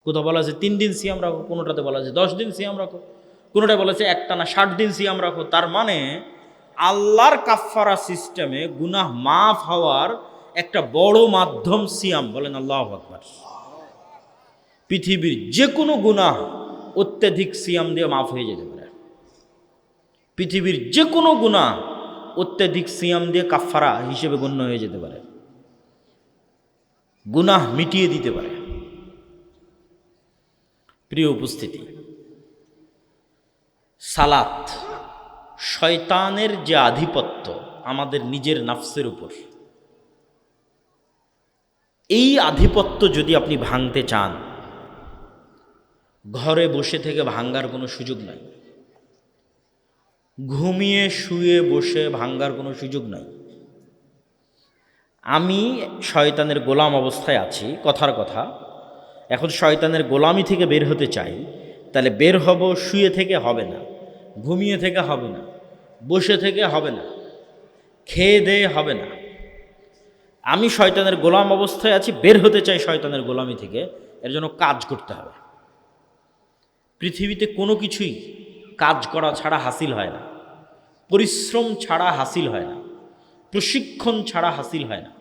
কোথাও বলা আছে 3 দিন সিয়াম রাখো, কোনোটাতে বলা আছে 10 দিন সিয়াম রাখো, কোনোটায় বলা আছে একটানা 60 দিন সিয়াম রাখো। তার মানে আল্লাহর কাফফারা সিস্টেমে গুনাহ মাফ হওয়ার একটা বড় মাধ্যম সিয়াম। বলেন আল্লাহু আকবার। পৃথিবীর যে কোনো গুনাহ অত্যধিক সিয়াম দিয়ে মাফ হয়ে যেতে পারে। পৃথিবীর যে কোনো গুনাহ অত্যধিক সিয়াম দিয়ে কাফফারা হিসেবে গণ্য হয়ে যেতে পারে, গুনাহ মিটিয়ে দিতে পারে। প্রিয় উপস্থিতি, সালাত শয়তানের যে আধিপত্য আমাদের নিজের নাফসের উপর, এই আধিপত্য যদি আপনি ভাঙতে চান, ঘরে বসে থেকে ভাঙ্গার কোনো সুযোগ নাই, ঘুমিয়ে শুয়ে বসে ভাঙ্গার কোনো সুযোগ নাই। আমি শয়তানের গোলাম অবস্থায় আছি, কথার কথা। এখন শয়তানের গোলামি থেকে বের হতে চাই, তাহলে বের হব শুয়ে থেকে হবে না, ঘুমিয়ে থেকে হবে না, বসে থেকে হবে না, খেয়ে দেয়ে হবে না। আমি শয়তানের গোলাম অবস্থায় আছি, বের হতে চাই শয়তানের গোলামি থেকে, এর জন্য কাজ করতে হবে। পৃথিবীতে কোনো কিছুই কাজ করা ছাড়া হাসিল হয় না, পরিশ্রম ছাড়া হাসিল হয় না, প্রশিক্ষণ ছাড়া হাসিল হয় না।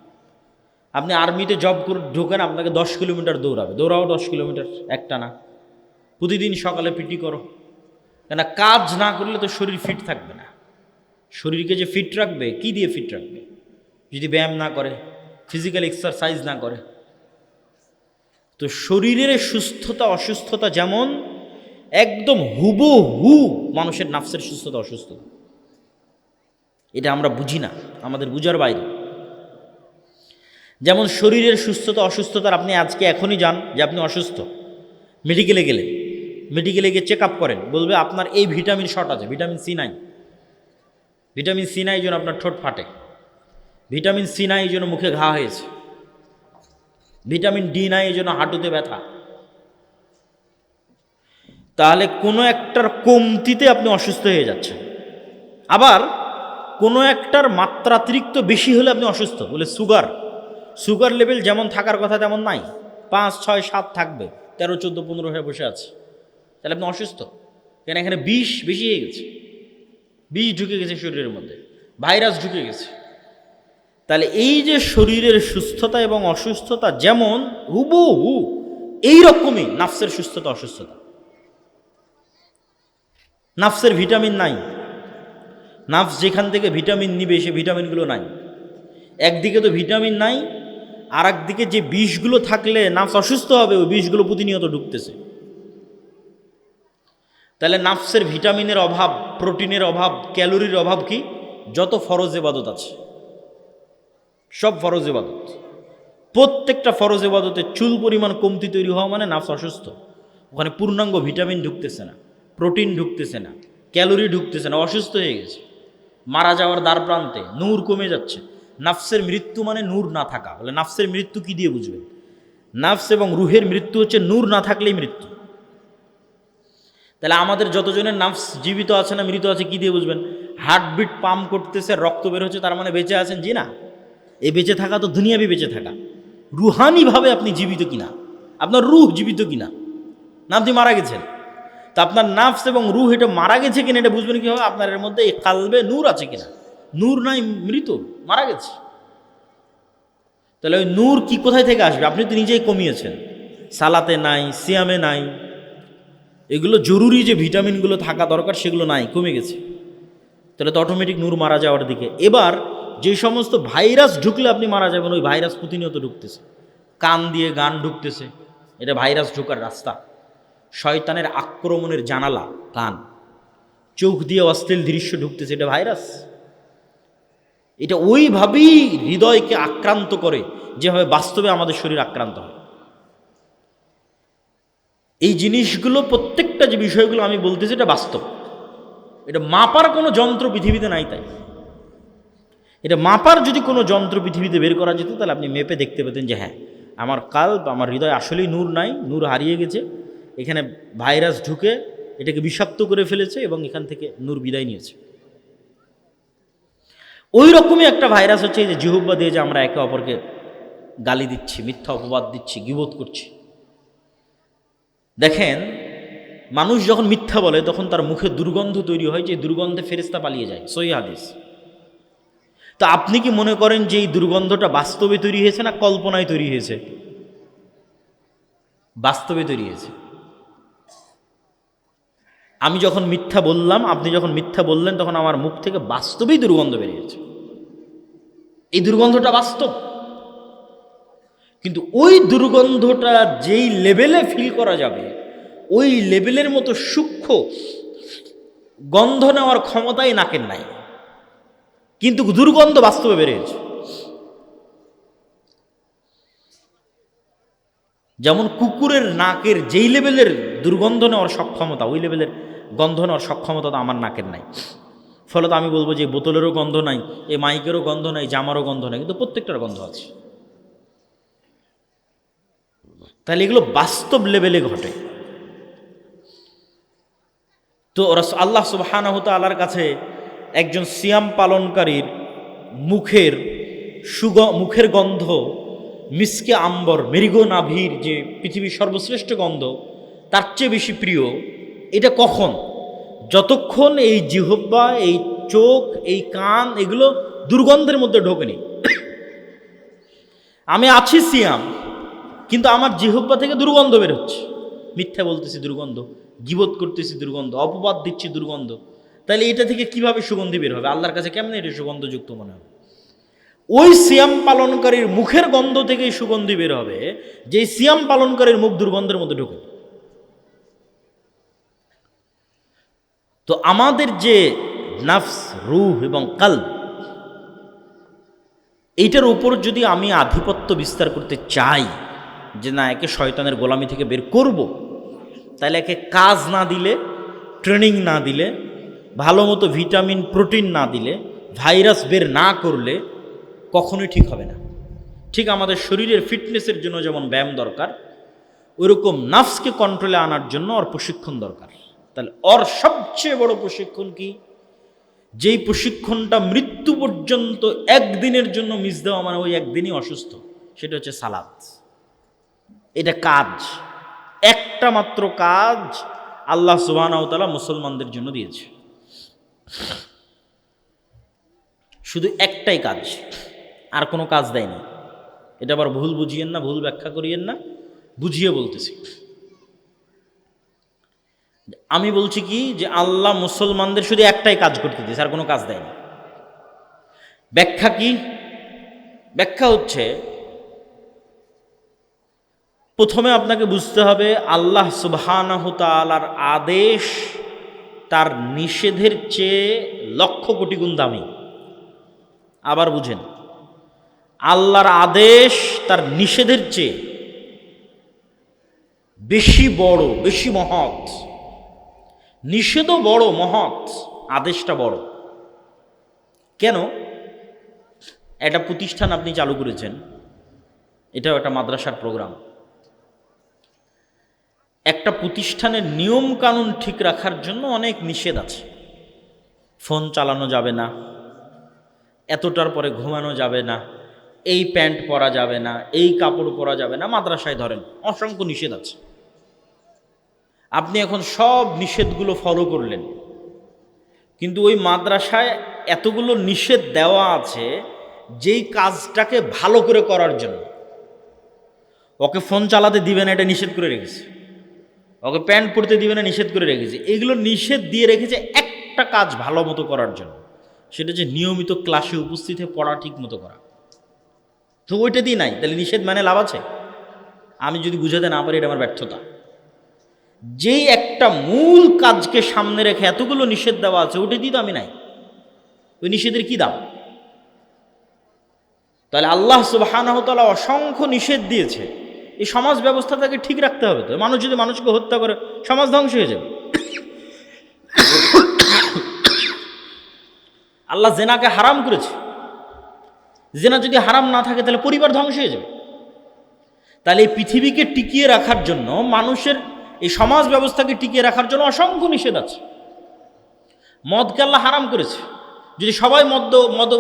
আপনি আর্মিতে জব করে ঢোকেন, আপনাকে 10 কিলোমিটার দৌড়াবে, দৌড়াও 10 কিলোমিটার একটানা, প্রতিদিন সকালে পিটি করো। কেন? কাজ না করলে তো শরীর ফিট থাকবে না। শরীরকে যে ফিট রাখবে, কি দিয়ে ফিট রাখবে? যদি ব্যায়াম না করে, ফিজিক্যাল এক্সারসাইজ না করে। তো শরীরের সুস্থতা অসুস্থতা যেমন একদম হুবহু মানুষের নাফসের সুস্থতা অসুস্থতা, এটা আমরা বুঝি না, আমাদের বুঝার বাইরে। যেমন শরীরের সুস্থতা অসুস্থতার আপনি আজকে এখনই যান যে আপনি অসুস্থ, মেডিকেলে গেলেন, মেডিকেলে গিয়ে চেক আপ করেন, বলবে আপনার এই ভিটামিন শর্ট আছে, ভিটামিন সি নাই। ভিটামিন সি নাই এই জন্য আপনার ঠোঁট ফাটে, ভিটামিন সি নাই এই জন্য মুখে ঘা হয়েছে, ভিটামিন ডি নাই এই জন্য হাঁটুতে ব্যথা। তাহলে কোনো একটার কমতিতে আপনি অসুস্থ হয়ে যাচ্ছেন, আবার কোনো একটার মাত্রাতিরিক্ত বেশি হলে আপনি অসুস্থ। বলে সুগার লেভেল যেমন থাকার কথা তেমন নাই, 5, 6, 7 থাকবে, 13, 14, 15 হয়ে বসে আছে, তাহলে আপনি অসুস্থ। কেন? এখানে বিষ বেশি হয়ে গেছে, বিষ ঢুকে গেছে শরীরের মধ্যে, ভাইরাস ঢুকে গেছে। তাহলে এই যে শরীরের সুস্থতা এবং অসুস্থতা যেমন হুবহু, এইরকমই নাফসের সুস্থতা অসুস্থতা। নাফসের ভিটামিন নাই, নাফস যেখান থেকে ভিটামিন নিবে সে ভিটামিনগুলো নাই। একদিকে তো ভিটামিন নাই, আর একদিকে যে বিষগুলো থাকলে নাফস অসুস্থ হবে, ওই বিষগুলো প্রতিনিয়ত ঢুকতেছে। তাহলে নাফসের ভিটামিনের অভাব, প্রোটিনের অভাব, ক্যালোরির অভাব কি? যত ফরজ ইবাদত আছে সব ফরজ ইবাদত, প্রত্যেকটা ফরজ ইবাদতে চুল পরিমাণ কমতি তৈরি হওয়া মানে নাফস অসুস্থ। ওখানে পূর্ণাঙ্গ ভিটামিন ঢুকতেছে না, প্রোটিন ঢুকতেছে না, ক্যালোরি ঢুকতেছে না, অসুস্থ হয়ে গেছে, মারা যাওয়ার দ্বার প্রান্তে, নূর কমে যাচ্ছে। নাফসের মৃত্যু মানে নূর না থাকা। বলে নাফসের মৃত্যু কি দিয়ে বুঝবেন? নাফস এবং রুহের মৃত্যু হচ্ছে নূর না থাকলেই মৃত্যু। তাহলে আমাদের যতজনের নাফস জীবিত আছে না মৃত আছে কি দিয়ে বুঝবেন? হার্টবিট পাম্প করতেছে, রক্ত বের হচ্ছে, তার মানে বেঁচে আছেন? জি না। এই বেঁচে থাকা তো দুনিয়াবি বেঁচে থাকা, রুহানিভাবে আপনি জীবিত কিনা, আপনার রুহ জীবিত কিনা, না আপনি মারা গেছেন। তা আপনার নাফস এবং রুহ এটা মারা গেছে কিনা এটা বুঝবেন কীভাবে? আপনার এর মধ্যে কালবে নূর আছে কিনা। নূর নাই, মৃত, মারা গেছে। তাহলে ওই নূর কি কোথায় থেকে আসবে? আপনি তো নিজেই কমিয়েছেন, সালাতে নাই, সিয়ামে নাই, এগুলো জরুরি যে ভিটামিনগুলো থাকা দরকার সেগুলো নাই, কমে গেছে। তাহলে তো অটোমেটিক নূর মারা যাওয়ার দিকে। এবার যে সমস্ত ভাইরাস ঢুকলে আপনি মারা যাবেন, ওই ভাইরাস প্রতিনিয়ত ঢুকতেছে, কান দিয়ে গান ঢুকতেছে, এটা ভাইরাস ঢোকার রাস্তা। শয়তানের আক্রমণের জানালা কান, চোখ দিয়ে অশ্লীল দৃশ্য ঢুকতেছে, এটা ভাইরাস। এটা ওইভাবেই হৃদয়কে আক্রান্ত করে যেভাবে বাস্তবে আমাদের শরীর আক্রান্ত হয়। এই জিনিসগুলো প্রত্যেকটা যে বিষয়গুলো আমি বলতেছি এটা বাস্তব, এটা মাপার কোনো যন্ত্র পৃথিবীতে নাই। তাই এটা মাপার যদি কোনো যন্ত্র পৃথিবীতে বের করা যেত তাহলে আপনি মেপে দেখতে পেতেন যে হ্যাঁ, আমার কাল্ব, আমার হৃদয় আসলেই নূর নাই, নূর হারিয়ে গেছে, এখানে ভাইরাস ঢুকে এটাকে বিষাক্ত করে ফেলেছে এবং এখান থেকে নূর বিদায় নিয়েছে। ওই রকমই একটা ভাইরাস হচ্ছে এই যে জিহ্বা দিয়ে যে আমরা একে অপরকে গালি দিচ্ছি, মিথ্যা অপবাদ দিচ্ছি, গীবত করছি, দেখেন, মানুষ যখন মিথ্যা বলে তখন তার মুখে দুর্গন্ধ তৈরি হয়, যে দুর্গন্ধে ফেরেশতা পালিয়ে যায়, সহিহ হাদিস। তো আপনি কি মনে করেন যে এই দুর্গন্ধটা বাস্তবে তৈরি হয়েছে না কল্পনায় তৈরি হয়েছে? বাস্তবে তৈরি হয়েছে। আমি যখন মিথ্যা বললাম, আপনি যখন মিথ্যা বললেন, তখন আমার মুখ থেকে বাস্তবেই দুর্গন্ধ বেরিয়েছে। এই দুর্গন্ধটা বাস্তব। কিন্তু ওই দুর্গন্ধটা যেই লেভেলে ফিল করা যাবে, ওই লেভেলের মতো সূক্ষ্ম গন্ধ নেওয়ার ক্ষমতাই নাকের নাই, কিন্তু দুর্গন্ধ বাস্তবে বেরিয়েছে। যেমন কুকুরের নাকের যেই লেভেলের দুর্গন্ধ নেওয়ার সক্ষমতা, ওই লেভেলের গন্ধ নেওয়ার সক্ষমতা তো আমার নাকের নাই। ফলত আমি বলবো যে বোতলেরও গন্ধ নাই, এই মাইকেরও গন্ধ নাই, জামারও গন্ধ নাই, কিন্তু প্রত্যেকটার গন্ধ আছে। তাহলে এগুলো বাস্তব লেভেলে ঘটে। তো আল্লাহ সুবহানাহু ওয়া তাআলার কাছে একজন সিয়াম পালনকারীর মুখের গন্ধ মিসকে আম্বর, মেরিগো নাভির যে পৃথিবীর সর্বশ্রেষ্ঠ গন্ধ, তার চেয়ে বেশি প্রিয়। এটা কখন? যতক্ষণ এই জিহ্বা, এই চোখ, এই কান এগুলো দুর্গন্ধের মধ্যে ঢোকেনি। আমি আছি সিয়াম, কিন্তু আমার জিহ্বা থেকে দুর্গন্ধ বের হচ্ছে, মিথ্যা বলতেছি দুর্গন্ধ, গীবত করতেছি দুর্গন্ধ, অপবাদ দিচ্ছি দুর্গন্ধ। তাহলে এটা থেকে কিভাবে সুগন্ধি বের হবে? আল্লাহর কাছে কেমনে এটা সুগন্ধযুক্ত মনে হবে? ওই সিয়াম পালনকারীর মুখের গন্ধ থেকেই সুগন্ধি বের হবে, যে সিয়াম পালনকারীর মুখ দুর্গন্ধের মধ্যে ঢোকে। তো আমাদের যে নফস, রূহ এবং কলব, এইটার উপর যদি আমি আধিপত্য বিস্তার করতে চাই, যে না একে শয়তানের গোলামি থেকে বের করব, তাহলে একে কাজ না দিলে, ট্রেনিং না দিলে, ভালো মতো ভিটামিন প্রোটিন না দিলে, ভাইরাস বের না করলে কখনোই ঠিক হবে না। ঠিক আমাদের শরীরের ফিটনেসের জন্য যেমন ব্যায়াম দরকার, ওইরকম নফসকে কন্ট্রোলে আনার জন্য ওর প্রশিক্ষণ দরকার। তাহলে ওর সবচেয়ে বড় প্রশিক্ষণ কি? যেই প্রশিক্ষণটা মৃত্যু পর্যন্ত একদিনের জন্য মিস দেওয়া মানে ওই একদিনই অসুস্থ, সেটা হচ্ছে সালাত। এটা কাজ, একটা মাত্র কাজ আল্লাহ সুবহানাহু ওয়া তাআলা মুসলমানদের জন্য দিয়েছে, শুধু একটাই কাজ, আর কোনো কাজ দেয়নি। এটা আবার ভুল বুঝিয়েন না, ভুল ব্যাখ্যা করিয়েন না, বুঝিয়ে বলতেছি। আমি বলছি কি, যে আল্লাহ মুসলমানদের শুধু একটাই কাজ করতে দিয়েছে, আর কোনো কাজ দেয়নি। ব্যাখ্যা কি? ব্যাখ্যা হচ্ছে, প্রথমে আপনাকে বুঝতে হবে আল্লাহ সুবহানাহু তাআলার আদেশ তার নিষেধের চেয়ে লক্ষ কোটি গুণ দামি। আবার বুঝেন, আল্লাহর আদেশ তার নিষেধের চেয়ে বেশি বড়, বেশি মহৎ। নিষেধও বড় মহৎ, আদেশটা বড়। কেন? একটা প্রতিষ্ঠান আপনি চালু করেছেন, এটাও একটা মাদ্রাসার প্রোগ্রাম। একটা প্রতিষ্ঠানের নিয়ম কানুন ঠিক রাখার জন্য অনেক নিষেধ আছে। ফোন চালানো যাবে না, এতটার পরে ঘুমানো যাবে না, এই প্যান্ট পরা যাবে না, এই কাপড় পরা যাবে না। মাদ্রাসায় ধরেন অসংখ্য নিষেধ আছে। আপনি এখন সব নিষেধগুলো ফলো করলেন, কিন্তু ওই মাদ্রাসায় এতগুলো নিষেধ দেওয়া আছে যেই কাজটাকে ভালো করে করার জন্য। ওকে ফোন চালাতে দিবে না, এটা নিষেধ করে রেখেছে। ওকে প্যান্ট পরতে দিবে না, নিষেধ করে রেখেছে। এগুলো নিষেধ দিয়ে রেখেছে একটা কাজ ভালো মতো করার জন্য, সেটা যে নিয়মিত ক্লাসে উপস্থিত হয়ে পড়া ঠিক মতো করা। তো ওইটা দিয়ে নাই, তাহলে নিষেধ মানে লাভ আছে? আমি যদি বুঝাতে না পারি, এটা আমার ব্যর্থতা। যেই একটা মূল কাজকে সামনে রেখে এতগুলো নিষেধ দেওয়া আছে, ওটা দিয়ে তো আমি নাই, ওই নিষেধের কি দাম? তাহলে আল্লাহ সুবহানাহু ওয়া তাআলা অসংখ্য নিষেধ দিয়েছে। এই সমাজ ব্যবস্থাটাকে ঠিক রাখতে হবে। তো মানুষ যদি মানুষকে হত্যা করে, সমাজ ধ্বংস হয়ে যাবে। আল্লাহ জেনাকে হারাম করেছে, জেনা যদি হারাম না থাকে তাহলে পরিবার ধ্বংস হয়ে যাবে। তাহলে এই পৃথিবীকে টিকিয়ে রাখার জন্য, মানুষের এই সমাজ ব্যবস্থাকে টিকিয়ে রাখার জন্য অসংখ্য নিষেধ আছে। মদকে আল্লাহ হারাম করেছে। যদি সবাই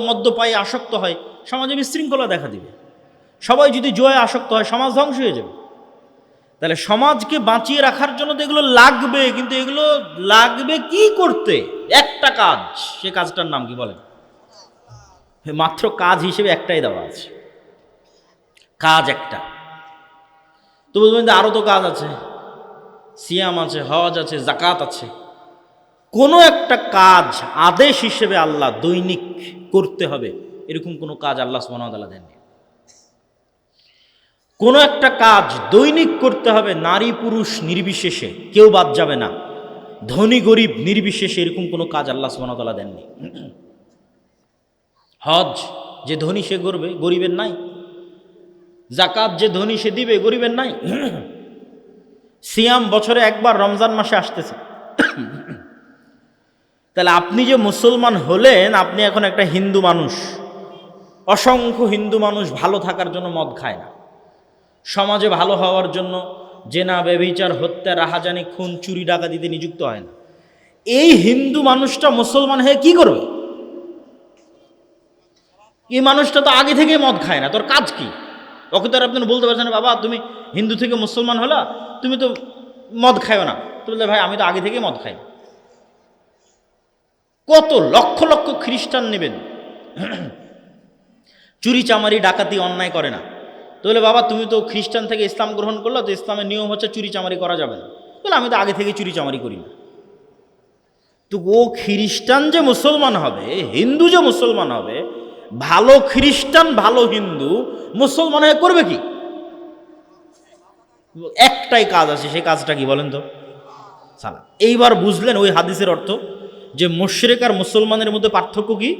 মদ্যপায়ে আসক্ত হয়, সমাজে বিশৃঙ্খলা দেখা দিবে। সবাই যদি জুয়ায় আসক্ত হয়, সমাজ ধ্বংস হয়ে যাবে। তাহলে সমাজকে বাঁচিয়ে রাখার জন্য তো এগুলো লাগবে, কিন্তু এগুলো লাগবে কি করতে? একটা কাজ, সে কাজটার নাম কি বলেন? মাত্র কাজ হিসেবে একটাই দেওয়া আছে, কাজ একটা। তো বলবেন যে আরো তো কাজ আছে, সিয়াম আছে, হজ আছে, জাকাত আছে। কোনো একটা কাজ আদেশ হিসেবে আল্লাহ দৈনিক করতে হবে এরকম কোনো কাজ আল্লাহ সুবহানাহু ওয়া তাআলা দেননি। কোনো একটা কাজ দৈনিক করতে হবে, নারী পুরুষ নির্বিশেষে, কেউ বাদ যাবে না, ধনী গরিব নির্বিশেষে, এরকম কোনো কাজ আল্লাহ সুবহানাহু ওয়া তাআলা দেননি। হজ যে ধনী সে করবে, গরিবের নাই। জাকাত যে ধনী সে দিবে, গরিবের নাই। সিয়াম বছরে একবার রমজান মাসে আসতেছে। তাহলে আপনি যে মুসলমান হলেন, আপনি এখন একটা হিন্দু মানুষ। অসংখ্য হিন্দু মানুষ ভালো থাকার জন্য মদ খায় না, সমাজে ভালো হওয়ার জন্য জেনা ব্যভিচার হত্যা রাহাজানি খুন চুরি ডাকাতিতে নিযুক্ত হয় না। এই হিন্দু মানুষটা মুসলমান হয়ে কি করবে? এই মানুষটা তো আগে থেকে মদ খায় না, তোর কাজ কি? ওকে তো আর আপনি বলতে পারছেন বাবা তুমি হিন্দু থেকে মুসলমান হলা, তুমি তো মদ খায়ও না। তো বললে ভাই আমি তো আগে থেকে মদ খাই। কত লক্ষ লক্ষ খ্রিস্টান নেবেন, চুরি চামারি ডাকাতি অন্যায় করে না। তো বলে বাবা তুমি তো খ্রিস্টান থেকে ইসলাম গ্রহণ করলো, তো ইসলামের নিয়ম হচ্ছে চুরি চামারি করা যাবে না। বলে আমি তো আগে থেকে চুরি চামারি করি না। তো ও খ্রিস্টান যে মুসলমান হবে, হিন্দু যে মুসলমান হবে, ভালো খ্রিস্টান ভালো হিন্দু মুসলমান হয়ে করবে কি? একটাই কাজ আছে, সেই কাজটা কি বলেন তো? সালাত। এইবার বুঝলেন ওই হাদিসের অর্থ, যে মুশরিক আর মুসলমানের মধ্যে পার্থক্য কি?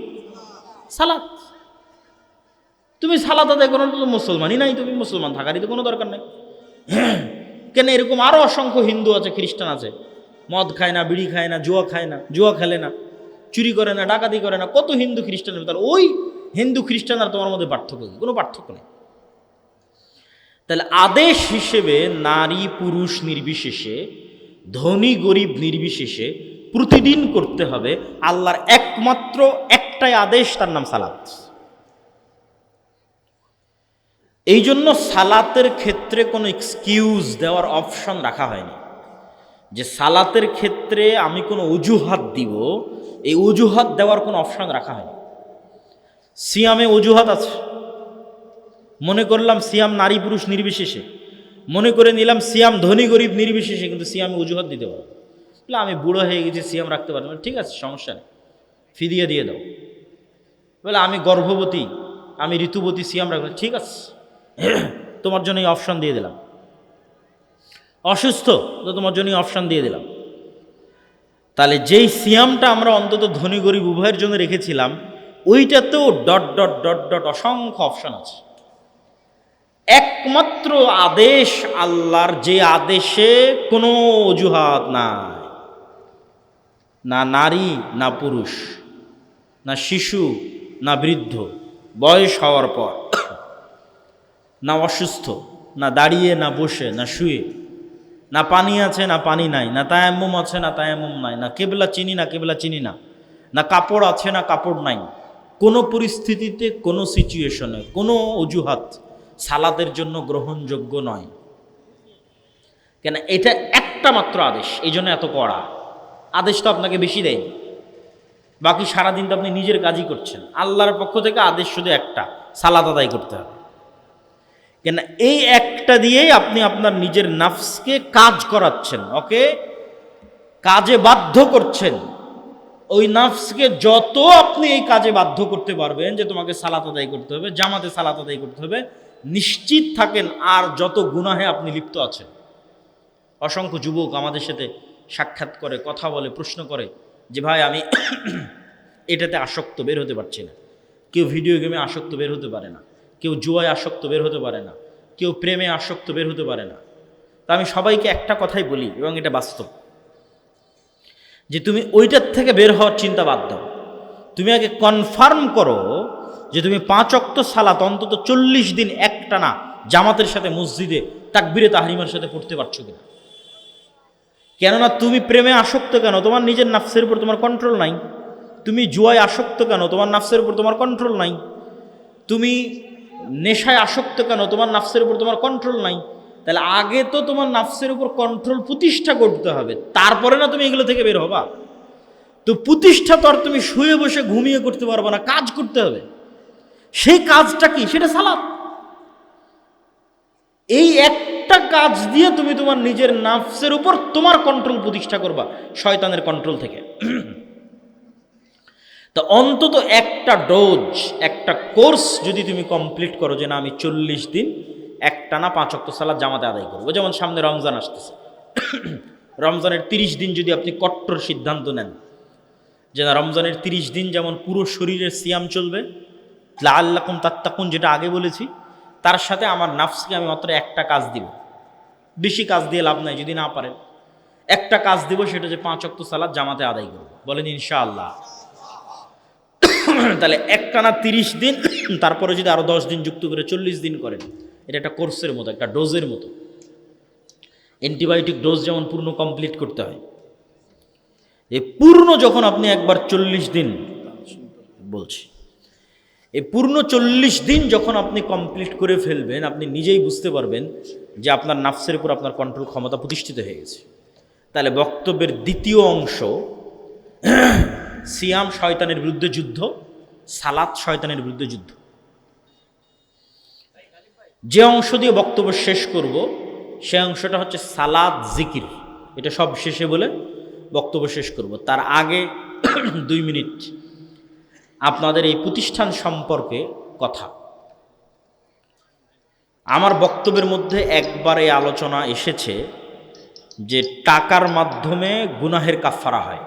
সালাত। তুমি সালাত আদায় করো তো মুসলমানই নাই, তুমি মুসলমান থাকারই তো কোনো দরকার নাই। কেন এরকম আরো অসংখ্য হিন্দু আছে, খ্রিস্টান আছে, মদ খায় না, বিড়ি খায় না, জুয়া খায় না, জুয়া খেলে না, চুরি করে না, ডাকাতি করে না, কত হিন্দু খ্রিস্টান। তাহলে ওই হিন্দু খ্রিস্টান আর তোমার মধ্যে পার্থক্য কি? কোনো পার্থক্য নেই। তাহলে আদেশ হিসেবে নারী পুরুষ নির্বিশেষে, ধনী গরিব নির্বিশেষে প্রতিদিন করতে হবে আল্লাহর একমাত্র একটাই আদেশ, তার নাম সালাত। এই জন্য সালাতের ক্ষেত্রে কোনো এক্সকিউজ দেওয়ার অপশন রাখা হয়নি, যে সালাতের ক্ষেত্রে আমি কোনো অজুহাত দিব, এই অজুহাত দেওয়ার কোনো অপশন রাখা হয়নি। সিয়ামে অজুহাত আছে, মনে করলাম সিয়াম নারী পুরুষ নির্বিশেষে, মনে করে নিলাম সিয়াম ধনী গরিব নির্বিশেষে, কিন্তু সিয়ামে অজুহাত দিতে পারবো। আমি বুড়ো হয়ে গেছি, সিয়াম রাখতে পারবো না, ঠিক আছে সমস্যা নেই, ফিদিয়া দিয়ে দাও। বলে আমি গর্ভবতী, আমি ঋতুবতী, সিয়াম রাখবো, ঠিক আছে তোমার জন্য এই অপশন দিয়ে দিলাম। অসুস্থ তো তোমার জন্য অপশন দিয়ে দিলাম। তাহলে যেই সিয়ামটা আমরা অন্তত ধনী গরিব উভয়ের জন্য রেখেছিলাম, ওইটাতেও ডট ডট ডট ডট অসংখ্য অপশন আছে। একমাত্র আদেশ আল্লাহর, যে আদেশে কোনো অজুহাত নাই, না নারী না পুরুষ, না শিশু না বৃদ্ধ, বয়স হওয়ার পর, না অসুস্থ, না দাঁড়িয়ে না বসে না শুয়ে, না পানি আছে না পানি নাই, না তায়াম্মুম আছে না তায়াম্মুম নাই, না কেবলা চিনি না কেবলা চিনি না, না কাপড় আছে না কাপড় নাই। কোনো পরিস্থিতিতে কোনো সিচুয়েশনে কোনো অজুহাত সালাতের জন্য গ্রহণযোগ্য নয়। কেন? এটা একটা মাত্র আদেশ, এই জন্য এত কড়া আদেশ। তো আপনাকে বেশি দেয়নি, বাকি সারাদিন তো আপনি নিজের কাজই করছেন। আল্লাহর পক্ষ থেকে আদেশ শুধু একটা, সালাত আদায় করতে হবে। কেন? এই একটা দিয়েই আপনি আপনার নিজের নাফসকে কাজ করাচ্ছেন, ওকে কাজে বাধ্য করছেন। ওই নাফসকে যত আপনি এই কাজে বাধ্য করতে পারবেন যে তোমাকে সালাত আদায় করতে হবে, জামাতে সালাত আদায় করতে হবে, নিশ্চিত থাকেন আর যত গুনাহে আপনি লিপ্ত আছেন। অসংখ্য যুবক আমাদের সাথে সাক্ষাৎ করে, কথা বলে, প্রশ্ন করে যে ভাই আমি এটাতে আসক্ত, বের হতে পারছি না। কেউ ভিডিও গেমে আসক্ত, বের হতে পারে না। কেউ জুয়ায় আসক্ত, বের হতে পারে না। কেউ প্রেমে আসক্ত, বের হতে পারে না। তা আমি সবাইকে একটা কথাই বলি, এবং এটা বাস্তব, যে তুমি ওইটার থেকে বের হওয়ার চিন্তা বাদ দাও। তুমি আগে কনফার্ম করো যে তুমি 5 ওয়াক্ত সালাত অন্তত 40 দিন একটানা জামাতের সাথে মসজিদে তাকবীরে তাহরিমার সাথে পড়তে পারছো কিনা। কেননা তুমি প্রেমে আসক্ত কেন? তোমার নিজের নাফসের উপর তোমার কন্ট্রোল নাই। তুমি জুয়ায় আসক্ত কেন? তোমার নাফসের উপর তোমার কন্ট্রোল নাই। তুমি নেশায় আসক্ত কেন? তোমার নাফসের উপর তোমার কন্ট্রোল নাই। তাহলে আগে তো তোমার নাফসের উপর কন্ট্রোল প্রতিষ্ঠা করতে হবে, তারপরে না তুমি এগুলো থেকে বের হবা। তো প্রতিষ্ঠা তো আর তুমি শুয়ে বসে ঘুমিয়ে করতে পারবে না, কাজ করতে হবে। সেই কাজটা কি? সেটা সালাত। এই একটা কাজ দিয়ে তুমি তোমার নিজের নাফসের উপর তোমার কন্ট্রোল প্রতিষ্ঠা করবা শয়তানের কন্ট্রোল থেকে। তো অন্তত একটা ডোজ, একটা কোর্স যদি তুমি কমপ্লিট করো যে না আমি 40 দিন একটানা 5 ওয়াক্ত সালাত জামাতে আদায় করবো। যেমন সামনে রমজান আসতেছে, রমজানের 30 দিন যদি আপনি কট্টর সিদ্ধান্ত নেন যে না রমজানের 30 দিন যেমন পুরো শরীরের সিয়াম চলবে, লাআল্লাকুম তাত্তাকুন যেটা আগে বলেছি, তার সাথে আমার নাফসকে আমি মাত্র একটা কাজ দিব। বেশি কাজ দিয়ে লাভ নাই, যদি না পারেন একটা কাজ দিব, সেটা যে 5 ওয়াক্ত সালাত জামাতে আদায় করবো। বলেন ইনশাআল্লাহ। তাহলে একটানা 30 দিন, তারপরে যদি আরো 10 দিন যুক্ত করে 40 দিন করেন, এটা একটা কোর্সের মতো, একটা ডোজের মতো। অ্যান্টিবায়োটিক ডোজ যেমন পূর্ণ কমপ্লিট করতে হয়, এই পূর্ণ যখন আপনি একবার 40 দিন বলছি, এই পূর্ণ 40 দিন যখন আপনি কমপ্লিট করে ফেলবেন, আপনি নিজেই বুঝতে পারবেন যে আপনার নাফসের উপর আপনার কন্ট্রোল ক্ষমতা প্রতিষ্ঠিত হয়ে গেছে। তাহলে বক্তব্যের দ্বিতীয় অংশ, সিয়াম শয়তানের বিরুদ্ধে যুদ্ধ, সালাত শয়তানের বিরুদ্ধে যুদ্ধ। যে অংশ দিয়ে বক্তব্য শেষ করব সে অংশটা হচ্ছে সালাত জিকির। এটা সব শেষে বলে বক্তব্য শেষ করব। তার আগে 2 মিনিট আপনাদের এই প্রতিষ্ঠান সম্পর্কে কথা। আমার বক্তব্যের মধ্যে একবার এই আলোচনা এসেছে যে টাকার মাধ্যমে গুনাহের কাফারা হয়।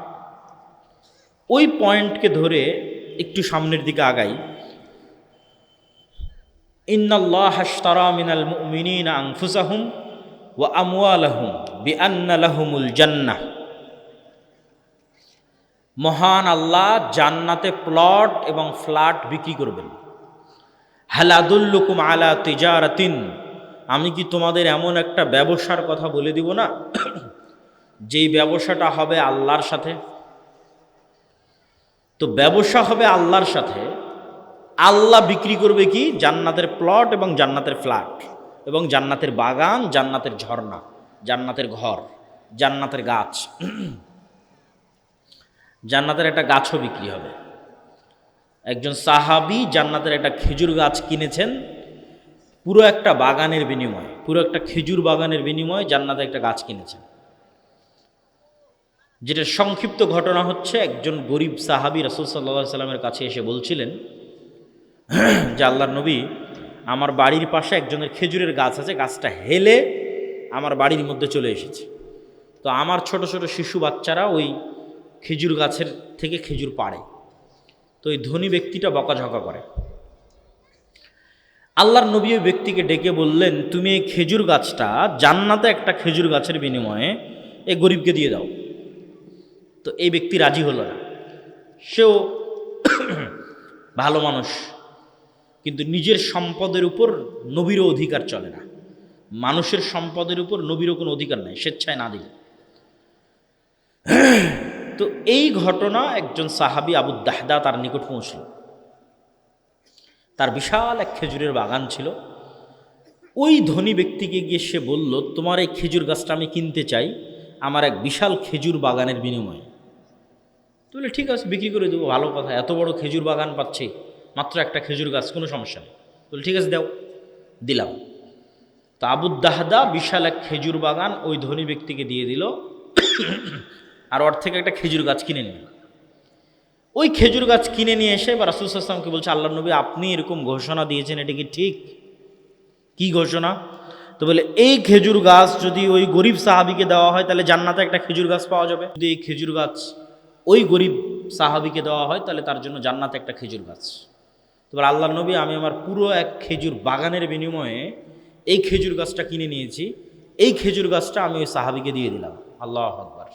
ওই পয়েন্টকে ধরে একটু সামনের দিকে আগাই। ইন্নাল্লাহা আশতারা মিনাল মুমিনিনা আনফুসাহুম ওয়া আমওয়ালাহুম বিআন্না লাহুমুল জান্নাহ। মহান আল্লাহ জান্নাতে প্লট এবং ফ্ল্যাট বিক্রি করবেন। হাল আদুল্লুকুম আলা তিজারাতিন, আমি কি তোমাদের এমন একটা ব্যবসার কথা বলে দিব না যেই ব্যবসাটা হবে আল্লাহর সাথে। তো ব্যবসা হবে আল্লাহর সাথে, আল্লাহ বিক্রি করবে কি? জান্নাতের প্লট এবং জান্নাতের ফ্ল্যাট এবং জান্নাতের বাগান, জান্নাতের ঝর্ণা, জান্নাতের ঘর, জান্নাতের গাছ। জান্নাতের একটা গাছও বিক্রি হবে। একজন সাহাবী জান্নাতের একটা খেজুর গাছ কিনেছেন পুরো একটা বাগানের বিনিময়ে, পুরো একটা খেজুর বাগানের বিনিময়ে জান্নাতে একটা গাছ কিনেছেন। যেটার সংক্ষিপ্ত ঘটনা হচ্ছে, একজন গরিব সাহাবী রাসূল সাল্লাল্লাহু আলাইহি সাল্লামের কাছে এসে বলছিলেন যে আল্লাহর নবী, আমার বাড়ির পাশে একজনের খেজুরের গাছ আছে, গাছটা হেলে আমার বাড়ির মধ্যে চলে এসেছে। তো আমার ছোট ছোট শিশু বাচ্চারা ওই খেজুর গাছের থেকে খেজুর পাড়ে। তো এই ধনী ব্যক্তিটা বকাঝকা করে। আল্লাহর নবী ওই ব্যক্তিকে ডেকে বললেন, তুমি এই খেজুর গাছটা জান্নাতে একটা খেজুর গাছের বিনিময়ে এই গরিবকে দিয়ে দাও। তো এই ব্যক্তি রাজি হলো না। সেও ভালো মানুষ, কিন্তু নিজের সম্পদের উপর নবীরও অধিকার চলে না। মানুষের সম্পদের উপর নবীরও কোনো অধিকার নাই, স্বেচ্ছায় না দিলে। তো এই ঘটনা একজন সাহাবী আবু দাহদা তার নিকট পৌঁছল। তার বিশাল এক খেজুরের বাগান ছিল। ওই ধনী ব্যক্তিকে গিয়ে সে বলল, তোমার এই খেজুর গাছটা আমি কিনতে চাই আমার এক বিশাল খেজুর বাগানের বিনিময়ে। তো বলে ঠিক আছে, বিক্রি করে দেবো, ভালো কথা, এত বড় খেজুর বাগান পাচ্ছি, মাত্র একটা খেজুর গাছ, কোনো সমস্যা নেই। বলে ঠিক আছে দাও, দিলাম। তো আবু দাহদা বিশাল এক খেজুর বাগান ওই ধনী ব্যক্তিকে দিয়ে দিল, আর ওর থেকে একটা খেজুর গাছ কিনে নিল। ওই খেজুর গাছ কিনে নিয়ে এসে বা রাসূল সাল্লাল্লাহু আলাইহি ওয়াসাল্লামকে বলছে, আল্লাহর নবী আপনি এরকম ঘোষণা দিয়েছেন, এটা কি ঠিক? কি ঘোষণা? তো বলে, এই খেজুর গাছ যদি ওই গরিব সাহাবীকে দেওয়া হয় তাহলে জান্নাতে একটা খেজুর গাছ পাওয়া যাবে। যদি এই খেজুর গাছ ওই গরিব সাহাবীকে দেওয়া হয় তাহলে তার জন্য জান্নাতে একটা খেজুর গাছ। তো বলে, আল্লাহর নবী আমি আমার পুরো এক খেজুর বাগানের বিনিময়ে এই খেজুর গাছটা কিনে নিয়েছি, এই খেজুর গাছটা আমি ওই সাহাবীকে দিয়ে দিলাম। আল্লাহু আকবার।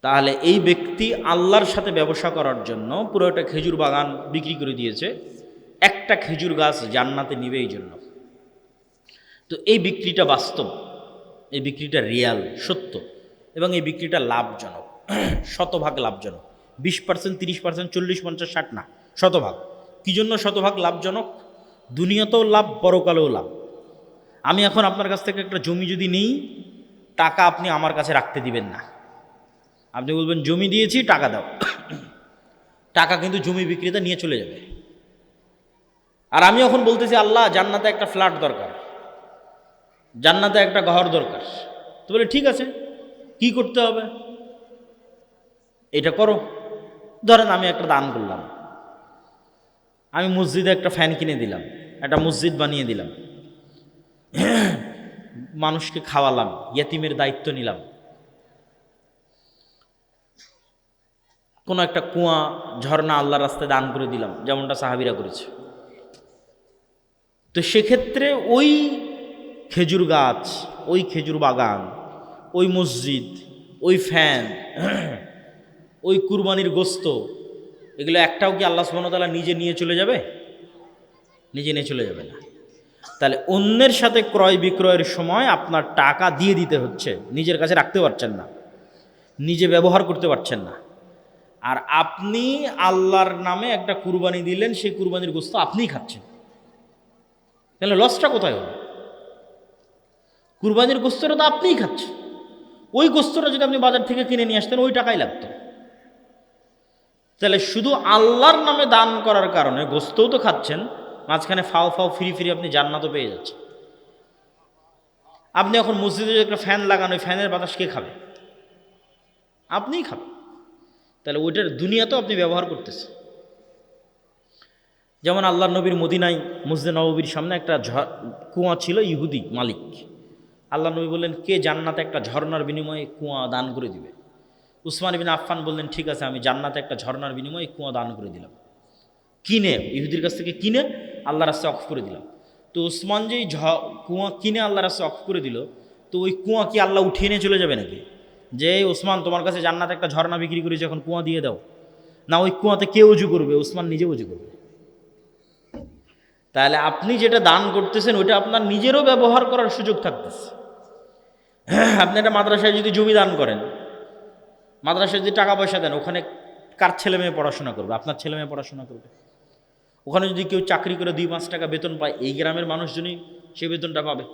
তাহলে এই ব্যক্তি আল্লাহর সাথে ব্যবসা করার জন্য পুরো একটা খেজুর বাগান বিক্রি করে দিয়েছে, একটা খেজুর গাছ জান্নাতে নিবে এই জন্য। তো এই বিক্রিটা বাস্তব, এই বিক্রিটা রিয়াল, সত্য, এবং এই বিক্রিটা লাভজনক, শতভাগ লাভজনক। 20%, 30%, 40, 50, 60 না, শতভাগ। কি জন্য শতভাগ লাভজনক? দুনিয়াতেও লাভ, পরকালেও লাভ। আমি এখন আপনার কাছ থেকে একটা জমি যদি নিই, টাকা আপনি আমার কাছে রাখতে দিবেন না। আপনি বলবেন জমি দিয়েছি, টাকা দাও। টাকা কিন্তু জমি বিক্রেতা নিয়ে চলে যাবে। আর আমি এখন বলতেছি আল্লাহ জান্নাতে একটা ফ্ল্যাট দরকার, জান্নাতে একটা ঘর দরকার। তো বলে ঠিক আছে, কি করতে হবে? এটা করো। ধরেন আমি একটা দান করলাম, আমি মসজিদে একটা ফ্যান কিনে দিলাম, একটা মসজিদ বানিয়ে দিলাম, মানুষকে খাওয়ালাম, ইয়েতিমের দায়িত্ব নিলাম, কোনো একটা কুয়া ঝর্ণা আল্লাহর রাস্তায় দান করে দিলাম, যেমনটা সাহাবীরা করেছে। তো সেক্ষেত্রে ওই খেজুর গাছ, ওই খেজুর বাগান, ওই মসজিদ, ওই ফ্যান, ওই কুরবানির গোস্ত, এগুলো একটাও কি আল্লাহ সুবহানাহু ওয়া তাআলা নিজে নিয়ে চলে যাবে? নিজে নিয়ে চলে যাবে না। তাহলে অন্যের সাথে ক্রয় বিক্রয়ের সময় আপনার টাকা দিয়ে দিতে হচ্ছে, নিজের কাছে রাখতে পারছেন না, নিজে ব্যবহার করতে পারছেন না। আর আপনি আল্লাহর নামে একটা কুরবানি দিলেন, সেই কুরবানির গোস্ত আপনিই খাচ্ছেন, তাহলে লসটা কোথায় হলো? কুরবানির গোস্তটা তো আপনিই খাচ্ছেন। ওই গোস্তটা যদি আপনি বাজার থেকে কিনে নিয়ে আসতেন, ওই টাকাই লাগতো। তাহলে শুধু আল্লাহর নামে দান করার কারণে গোস্তও তো খাচ্ছেন, মাঝখানে ফাও ফাও ফ্রি ফ্রি আপনি জান্নাতও পেয়ে যাচ্ছেন। আপনি এখন মসজিদে একটা ফ্যান লাগানো, ওই ফ্যানের বাতাস কে খাবে? আপনিই খাবেন। তাহলে ওইটার দুনিয়াতেও আপনি ব্যবহার করতেছেন। যেমন আল্লাহর নবীর মদিনায় মসজিদে নববীর সামনে একটা কুয়া ছিল, ইহুদি মালিক। আল্লাহ নবী বললেন, কে জান্নাতে একটা ঝর্ণার বিনিময়ে কুয়া দান করে দিবে? উসমান বিন আফফান বললেন, ঠিক আছে, আমি জান্নাতে একটা ঝর্ণার বিনিময়ে কুয়া দান করে দিলাম। কিনে, ইহুদির কাছ থেকে কিনে আল্লাহর রাস্তায় অফ করে দিলাম। তো উসমান যেই কুয়া কিনে আল্লাহর রাস্তায় অফ করে দিল, তো ওই কুয়া কি আল্লাহ উঠিয়ে নিয়ে চলে যাবে নাকি? যে উসমান, তোমার কাছে জান্নাতে একটা ঝর্ণা বিক্রি করেছে, এখন কুয়া দিয়ে দাও। না, ওই কুয়াতে কে উজু করবে? উসমান নিজে উজু করবে। তাহলে আপনি যেটা দান করতেছেন, ওইটা আপনার নিজেরও ব্যবহার করার সুযোগ থাকতেছে। আপনি একটা মাদ্রাসায় যদি জমি দান করেন, মাদ্রাসায় যদি টাকা পয়সা দেন, ওখানে কার ছেলে মেয়ে পড়াশোনা করবে? আপনার ছেলে মেয়ে পড়াশোনা করবে। ওখানে যদি কেউ চাকরি করে 2-5 টাকা বেতন পায়, এই গ্রামের মানুষজনই সেই বেতনটা পাবে।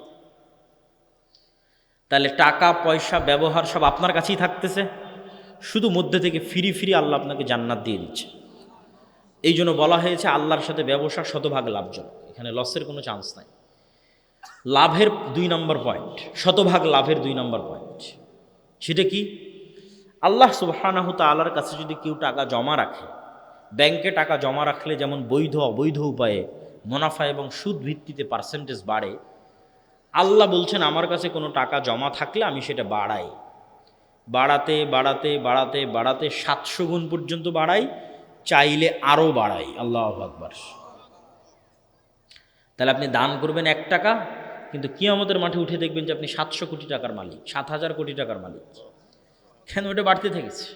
তাহলে টাকা পয়সা ব্যবহার সব আপনার কাছেই থাকতেছে, শুধু মধ্যে থেকে ফিরি ফিরি আল্লাহ আপনাকে জান্নাত দিয়ে দিচ্ছে। এই জন্য বলা হয়েছে আল্লাহর সাথে ব্যবসা শতভাগ লাভজনক, এখানে লসের কোনো চান্স নাই। লাভের 2 নম্বর পয়েন্ট, শতভাগ লাভের 2 নম্বর পয়েন্ট, সেটা কি? আল্লাহ সুবহানাহু তাআলার কাছে যদি কেউ টাকা জমা রাখে, ব্যাংকে টাকা জমা রাখলে যেমন বৈধ অবৈধ উপায়ে মুনাফা এবং সুদ ভিত্তিতে পার্সেন্টেজ বাড়ে, আল্লাহ বলছেন আমার কাছে কোনো টাকা জমা থাকলে আমি সেটা বাড়াই, বাড়াতে বাড়াতে বাড়াতে বাড়াতে 700 গুণ পর্যন্ত বাড়াই, চাইলে আরও বাড়াই। আল্লাহু আকবার। তাহলে আপনি দান করবেন 1 টাকা, কিন্তু কিয়ামতের মাঠে উঠে দেখবেন যে আপনি 700 কোটি টাকার মালিক, 7,000 কোটি টাকার মালিক। কেন? ওটা বাড়তে থেকেছে।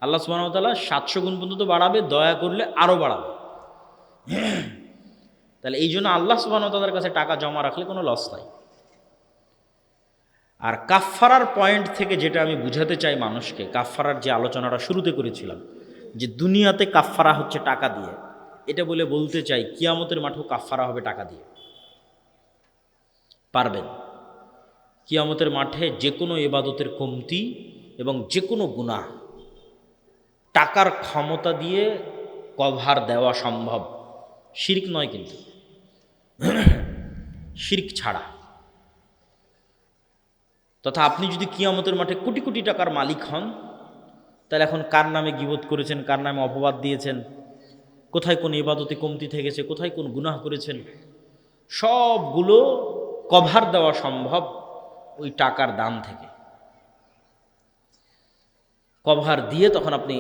আল্লাহ সুবহানাহু ওয়া তাআলা 700 গুণ পর্যন্ত বাড়াবে, দয়া করলে আরও বাড়াবে। তাহলে এই জন্য আল্লাহ সুবহানাহু ওয়া তাআলার কাছে টাকা জমা রাখলে কোনো লস নাই। আর কাফফারার পয়েন্ট থেকে যেটা আমি বুঝাতে চাই মানুষকে, কাফফারার যে আলোচনাটা শুরুতে করেছিলাম, যে দুনিয়াতে কাফফারা হচ্ছে টাকা দিয়ে, এটা বলে বলতে চাই কিয়ামতের মাঠেও কাফফারা হবে টাকা দিয়ে। পারবেন? কিয়ামতের মাঠে যে কোনো ইবাদতের কমতি এবং যে কোনো গুনাহ টাকার ক্ষমতা দিয়ে কভার দেওয়া সম্ভব। শিরক নয়, কিন্তু শিরক ছাড়া। তথা আপনি যদি কিয়ামতের মাঠে কোটি কোটি টাকার মালিক হন, তাহলে এখন কার নামে গীবত করেছেন, কার নামে অপবাদ দিয়েছেন, কোথায় কোন ইবাদতে কমতি থেকেছে, কোথায় কোন গুনাহ করেছেন, সবগুলো কভার দেওয়া সম্ভব ওই টাকার দাম থেকে। কভার দিয়ে তখন আপনি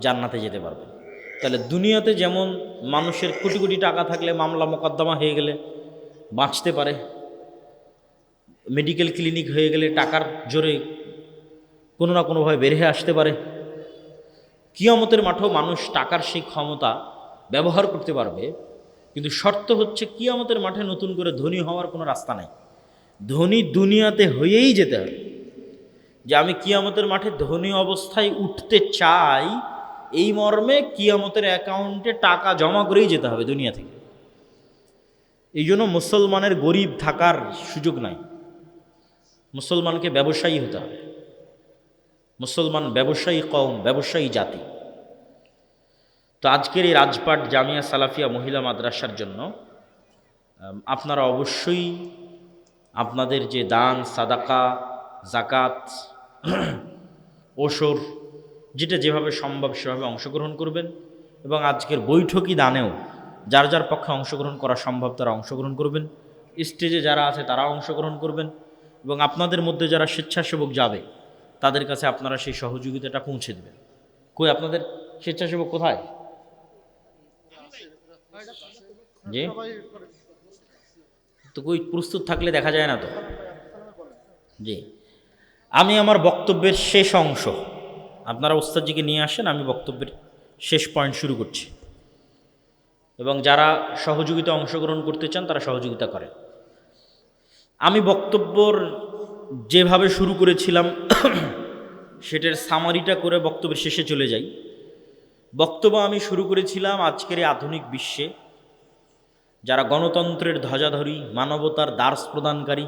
জান্নাতে যেতে পারবেন। তাহলে দুনিয়াতে যেমন মানুষের কোটি কোটি টাকা থাকলে মামলা মোকদ্দমা হয়ে গেলে বাঁচতে পারে, মেডিকেল ক্লিনিক হয়ে গেলে টাকার জোরে কোনো না কোনোভাবে বের হয়ে আসতে পারে, কিয়ামতের মাঠেও মানুষ টাকার সেই ক্ষমতা ব্যবহার করতে পারবে। কিন্তু শর্ত হচ্ছে কিয়ামতের মাঠে নতুন করে ধনী হওয়ার কোনো রাস্তা নাই। ধনী দুনিয়াতে হয়েই যেতে হবে। যে আমি কিয়ামতের মাঠে ধনী অবস্থায় উঠতে চাই, এই মর্মে কিয়ামতের অ্যাকাউন্টে টাকা জমা করেই যেতে হবে দুনিয়া থেকে। এই জন্য মুসলমানের গরিব থাকার সুযোগ নাই। মুসলমানকে ব্যবসায়ী হতে হবে। মুসলমান ব্যবসায়ী কওম, ব্যবসায়ী জাতি। তো আজকের এই রাজপাট জামিয়া সালাফিয়া মহিলা মাদ্রাসার জন্য আপনারা অবশ্যই আপনাদের যে দান, সাদাকা, জাকাত, ওসর, যেটা যেভাবে সম্ভব সেভাবে অংশগ্রহণ করবেন। এবং আজকের বৈঠকি দানেও যার যার পক্ষে অংশগ্রহণ করা সম্ভব তারা অংশগ্রহণ করবেন। স্টেজে যারা আছে তারা অংশগ্রহণ করবেন। এবং আপনাদের মধ্যে যারা স্বেচ্ছাসেবক যাবে তাদের কাছে আপনারা সেই সহযোগিতাটা পৌঁছে দেবেন। কই আপনাদের স্বেচ্ছাসেবক কোথায়? জি, তো কই প্রস্তুত থাকলে দেখা যায় না তো। জি, আমি আমার বক্তব্যের শেষ অংশ, আপনারা ওস্তাদজিকে নিয়ে আসেন, আমি বক্তব্যের শেষ পয়েন্ট শুরু করছি। এবং যারা সহযোগিতা অংশগ্রহণ করতে চান তারা সহযোগিতা করেন। আমি বক্তব্যর যেভাবে শুরু করেছিলাম সেটার সামারিটা করে বক্তব্যের শেষে চলে যাই। বক্তব্য আমি শুরু করেছিলাম আজকের এই আধুনিক বিশ্বে যারা গণতন্ত্রের ধ্বজাধারী, মানবতার দার্স প্রদানকারী,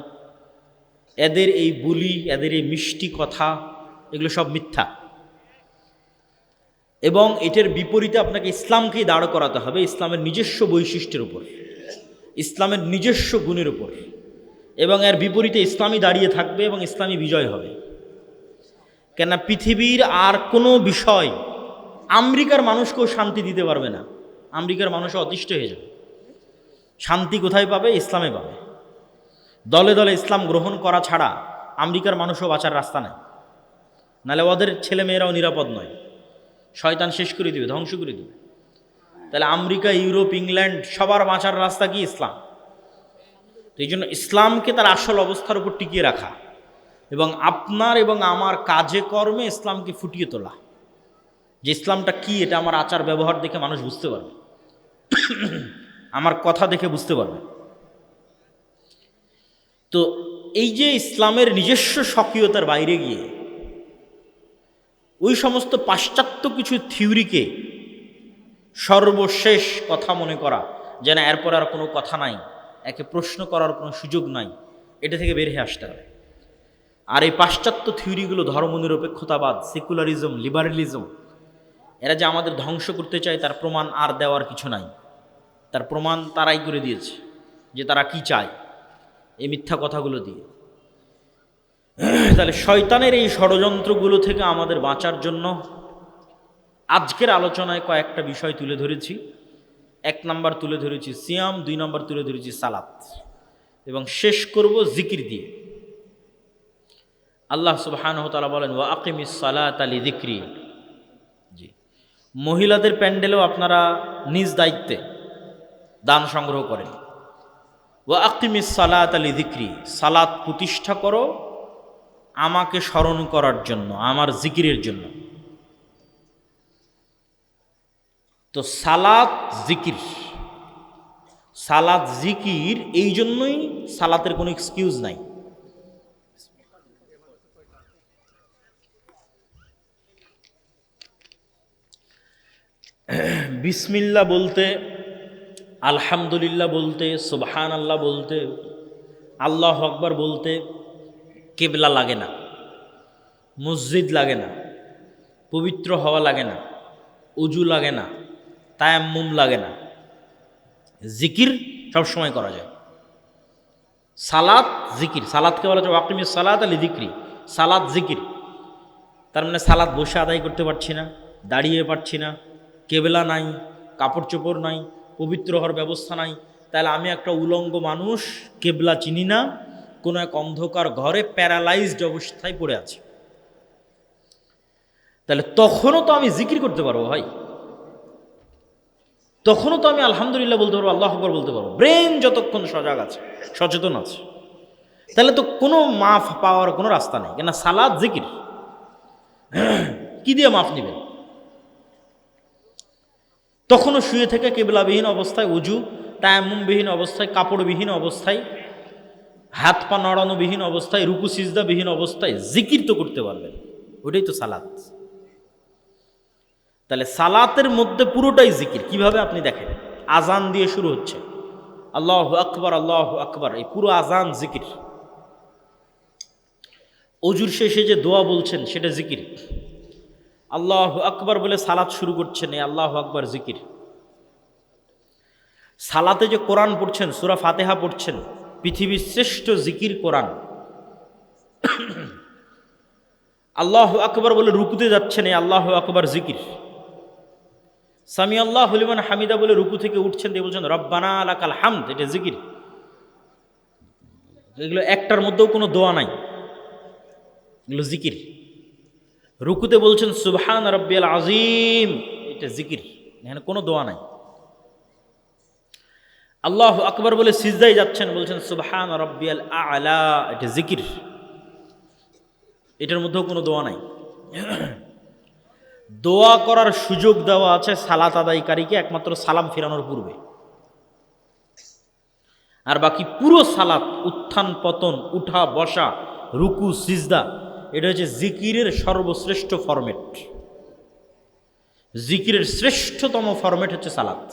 এদের এই বুলি, এদের এই মিষ্টি কথা, এগুলো সব মিথ্যা। এবং এটার বিপরীতে আপনাকে ইসলামকেই দাঁড় করাতে হবে, ইসলামের নিজস্ব বৈশিষ্ট্যের উপর, ইসলামের নিজস্ব গুণের উপর। এবং এর বিপরীতে ইসলামই দাঁড়িয়ে থাকবে এবং ইসলামই বিজয় হবে। কেননা পৃথিবীর আর কোনো বিষয় আমেরিকার মানুষকেও শান্তি দিতে পারবে না। আমেরিকার মানুষও অতিষ্ঠ হয়ে যাবে। শান্তি কোথায় পাবে? ইসলামে পাবে। দলে দলে ইসলাম গ্রহণ করা ছাড়া আমেরিকার মানুষও বাঁচার রাস্তা নেই। নাহলে ওদের ছেলে মেয়েরাও নিরাপদ নয়, শয়তান শেষ করে দিবে, ধ্বংস করে দিবে। তাহলে আমেরিকা, ইউরোপ, ইংল্যান্ড সবার বাঁচার রাস্তা কি? ইসলাম। তো এই জন্য ইসলামকে তার আসল অবস্থার উপর টিকিয়ে রাখা এবং আপনার এবং আমার কাজে কর্মে ইসলামকে ফুটিয়ে তোলা। যে ইসলামটা কি, এটা আমার আচার ব্যবহার দেখে মানুষ বুঝতে পারবে, আমার কথা দেখে বুঝতে পারবে। তো এই যে ইসলামের নিজস্ব স্বকীয়তার বাইরে গিয়ে ওই সমস্ত পাশ্চাত্য কিছু থিওরিকে সর্বশেষ কথা মনে করা, যেন এরপর আর কোনো কথা নাই, একে প্রশ্ন করার কোনো সুযোগ নাই, এটা থেকে বের হয়ে আসতে হবে। আর এই পাশ্চাত্য থিওরিগুলো ধর্মনিরপেক্ষতাবাদ, সেকুলারিজম, লিবারেলিজম, এরা যে আমাদের ধ্বংস করতে চায় তার প্রমাণ আর দেওয়ার কিছু নাই। তার প্রমাণ তারাই করে দিয়েছে যে তারা কি চায় এই মিথ্যা কথাগুলো দিয়ে। তাহলে শয়তানের এই ষড়যন্ত্রগুলো থেকে আমাদের বাঁচার জন্য আজকের আলোচনায় কয়েকটা বিষয় তুলে ধরেছি। 1 নাম্বার তুলে ধরেছি সিয়াম, 2 নাম্বার তুলে ধরেছি সালাত, এবং শেষ করব জিকির দিয়ে। আল্লাহ সুবহানাহু ওয়া তাআলা বলেন, ওয়া আকিমিস সালাতা লিযিকরি। জি, মহিলাদের প্যান্ডেলেও আপনারা নিজ দায়িত্বে দান সংগ্রহ করেন। ওয়া আকিমিস সালাতা লিযিকরি, সালাত প্রতিষ্ঠা করো আমাকে স্মরণ করার জন্য, আমার জিকিরের জন্য। তো সালাত জিকির, সালাত জিকির, এই জন্যই সালাতের কোনো এক্সকিউজ নাই। বিসমিল্লাহ বলতে, আলহামদুলিল্লাহ বলতে, সুবহান আল্লাহ বলতে, আল্লাহু আকবার বলতে কেবলা লাগে না, মসজিদ লাগে না, পবিত্র হওয়া লাগে না, উজু লাগে না, তায়াম্মুম লাগে না। জিকির সবসময় করা যায়। সালাত জিকির, সালাতকে বলা যায় ওয়াকিমিস সালাত লিযিকরি, সালাত জিকির। তার মানে সালাত বসে আদায় করতে পারছি না, দাঁড়িয়ে পারছি না, কেবলা নাই, কাপড় চোপড় নাই, পবিত্র হওয়ার ব্যবস্থা নাই, তাহলে আমি একটা উলঙ্গ মানুষ, কেবলা চিনি না, কোনো এক অন্ধকার ঘরে প্যারালাইজড অবস্থায় পড়ে আছে। তাহলে তখনও তো আমি জিকির করতে পারবো ভাই, তখনও তো আমি আলহামদুলিল্লাহ বলতে পারবো, আল্লাহু আকবার বলতে পারবো, ব্রেন যতক্ষণ সজাগ আছে, সচেতন আছে। তাহলে তো কোনো মাফ পাওয়ার কোনো রাস্তা নেই, কেন সালাত জিকির। কি দিয়ে মাফ নেবেন? তখনও শুয়ে থেকে কেবলাবিহীন অবস্থায়, উজু তায়াম্মুমবিহীন অবস্থায়, কাপড়বিহীন অবস্থায়, হাত পা নড়ানোবিহীন অবস্থায়, রুকু সিজদাবিহীন অবস্থায় জিকির তো করতে পারবেন। ওটাই তো সালাত। তাহলে সালাতের মধ্যে পুরোটাই জিকির। কিভাবে? আপনি দেখেন, আজান দিয়ে শুরু হচ্ছে, আল্লাহু আকবার, আল্লাহু আকবার, এই পুরো আজান জিকির। অজুর শেষে যে দোয়া বলছেন সেটা জিকির। আল্লাহু আকবার বলে সালাত শুরু করছেন, এই আল্লাহু আকবার জিকির। সালাতে যে কোরআন পড়ছেন, সূরা ফাতিহা পড়ছেন, পৃথিবীর শ্রেষ্ঠ জিকির কোরআন। আল্লাহু আকবার বলে রুকুতে যাচ্ছেন, এই আল্লাহু আকবার জিকির। সামি আল্লাহু লিমান হামিদা বলে রুকু থেকে উঠছেন, দিয়ে বলছেন রব্বানা লাকাল হামদ, এটা জিকির। এগুলো একটার মধ্যেও কোনো দোয়া নাই, এগুলো জিকির। রুকুতে বলছেন সুবহান রাব্বিয়াল আযীম, এটা জিকির, এখানে কোনো দোয়া নাই। আল্লাহু আকবার বলে সিজদায় যাচ্ছেন, বলছেন সুবহান রাব্বিয়াল আ'লা, এটা জিকির, এটার মধ্যেও কোনো দোয়া নাই। দোয়া করার সুযোগ দেওয়া আছে সালাত আদায়কারীকে একমাত্র সালাম ফিরানোর পূর্বে, আর বাকি পুরো সালাত, উত্থান পতন, উঠা বসা, রুকু সিজদা, এটা হচ্ছে জিকিরের সর্বশ্রেষ্ঠ ফরম্যাট। জিকিরের শ্রেষ্ঠতম ফরম্যাট হচ্ছে সালাত।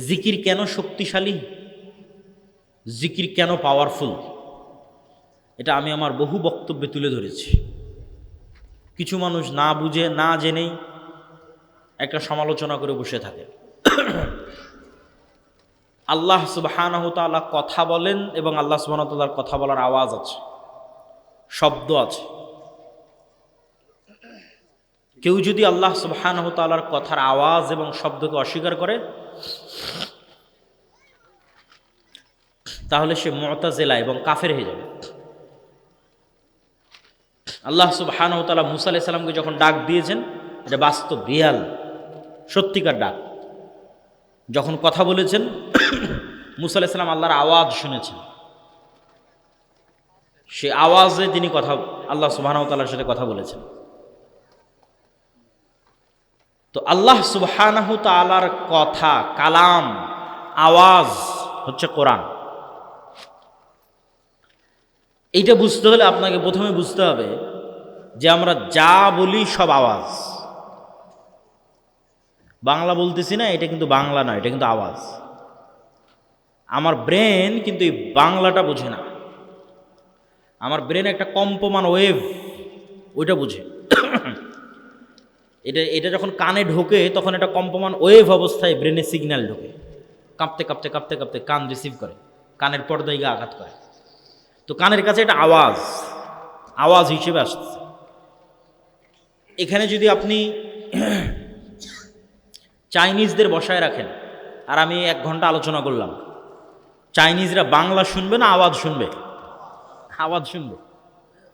জিকির কেন শক্তিশালী, জিকির কেন পাওয়ারফুল, এটা আমি আমার বহু বক্তব্যে তুলে ধরেছি। কিছু মানুষ না বুঝে না জেনেই একটা সমালোচনা করে বসে থাকে। আল্লাহ সুবহানাহু ওয়া তাআলা কথা বলেন এবং আল্লাহ সুবহানাহু ওয়া তাআলার কথা বলার আওয়াজ আছে, শব্দ আছে। কেউ যদি আল্লাহ সুবহানাহু ওয়া তাআলার কথার আওয়াজ এবং শব্দকে অস্বীকার করে, তাহলে সে মুতাজিলা এবং কাফের হয়ে যাবে। আল্লাহ সুবহানাহু ওয়া তাআলা মুসা আলাইহিস সালামকে যখন ডাক দিয়েছেন, এটা বাস্তব, রিয়াল, সত্যিকার ডাক। যখন কথা বলেছেন, মুসা আলাইহিস সালাম আল্লাহর আওয়াজ শুনেছেন, সে আওয়াজে তিনি কথা, আল্লাহ সুবহানাহু ওয়া তাআলার সাথে কথা বলেছেন। তো আল্লাহ সুবহানাহু ওয়া তাআলার কথা, কালাম, আওয়াজ হচ্ছে কোরআন। এইটা বুঝতে হলে আপনাকে প্রথমে বুঝতে হবে যে আমরা যা বলি সব আওয়াজ। বাংলা বলতেছি না, এটা কিন্তু বাংলা নয়, এটা কিন্তু আওয়াজ। আমার ব্রেন কিন্তু এই বাংলাটা বোঝে না, আমার ব্রেন একটা কম্পমান ওয়েভ, ওইটা বুঝে। এটা যখন কানে ঢোকে তখন একটা কম্পমান ওয়েভ অবস্থায় ব্রেনে সিগন্যাল ঢোকে, কাঁপতে কাঁপতে কাঁপতে কাঁপতে কান রিসিভ করে, কানের পর্দায় গিয়ে আঘাত করে। তো কানের কাছে এটা আওয়াজ, আওয়াজ হিসেবে আসছে। এখানে যদি আপনি চাইনিজদের বসায় রাখেন আর আমি 1 ঘন্টা আলোচনা করলাম, চাইনিজরা বাংলা শুনবে না আওয়াজ শুনবে? আওয়াজ শুনবে।